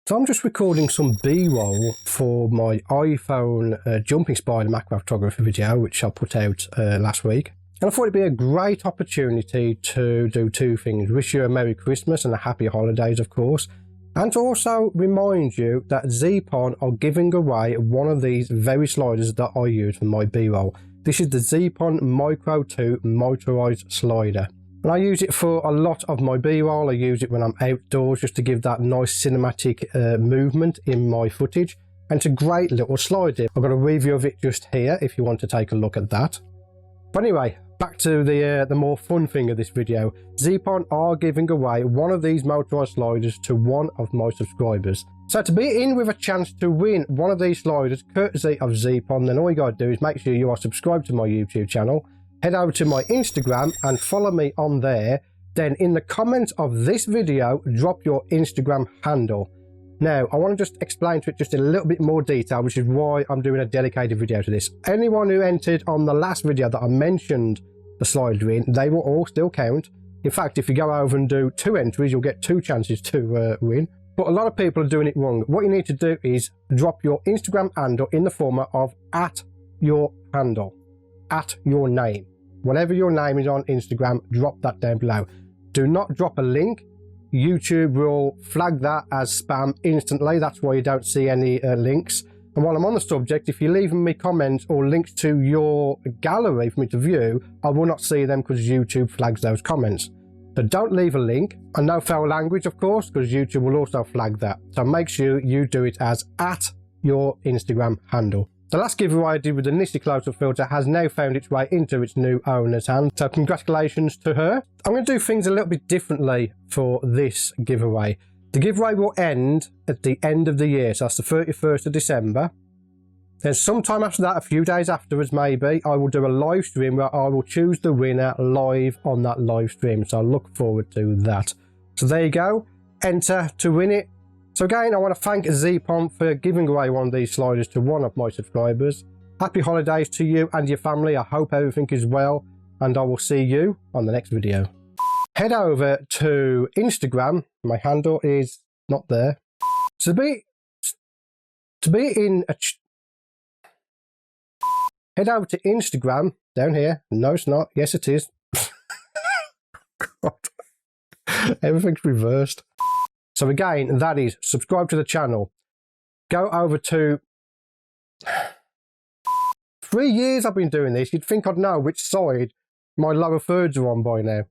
So I'm just recording some B-roll for my iPhone jumping spider macro photography video, which I put out last week. And I thought it'd be a great opportunity to do two things. Wish you a Merry Christmas and a Happy Holidays, of course. And to also remind you that Zeapon are giving away one of these very sliders that I use for my B-roll. This is the Zeapon Micro 2 motorized slider. And I use it for a lot of my B-roll. I use it when I'm outdoors just to give that nice cinematic movement in my footage. And it's a great little slider. I've got a review of it just here if you want to take a look at that. But anyway, back to the more fun thing of this video. Zeapon are giving away one of these motorized sliders to one of my subscribers. So to be in with a chance to win one of these sliders courtesy of Zeapon, then all you gotta do is make sure you are subscribed to my YouTube channel. Head over to my Instagram and follow me on there. Then in the comments of this video, drop your Instagram handle. Now, I want to just explain to it just a little bit more detail, which is why I'm doing a dedicated video to this. Anyone who entered on the last video that I mentioned the slider in, they will all still count. In fact, if you go over and do 2 entries, you'll get 2 chances to win. But a lot of people are doing it wrong. What you need to do is drop your Instagram handle in the format of @your handle. At your name. Whatever your name is on Instagram, drop that down below. Do not drop a link. YouTube will flag that as spam instantly. That's why you don't see any links. And while I'm on the subject, if you're leaving me comments or links to your gallery for me to view, I will not see them because YouTube flags those comments. So don't leave a link. And no foul language, of course, because YouTube will also flag that. So make sure you do it as @your Instagram handle. The last giveaway I did with the Nifty Close-Up filter has now found its way into its new owner's hand, so congratulations to her. I'm going to do things a little bit differently for this giveaway. The giveaway will end at the end of the year, so that's the 31st of December. Then sometime after that, a few days afterwards maybe, I will do a live stream where I will choose the winner live on that live stream, so I look forward to that. So there you go, enter to win it. So again, I want to thank Zeapon for giving away one of these sliders to one of my subscribers. Happy holidays to you and your family. I hope everything is well, and I will see you on the next video. Head over to Instagram. My handle is not there. To be in a... Head over to Instagram, down here. No, it's not. Yes, it is. God. Everything's reversed. So again, that is subscribe to the channel. Go over to 3 years I've been doing this. You'd think I'd know which side my lower thirds are on by now.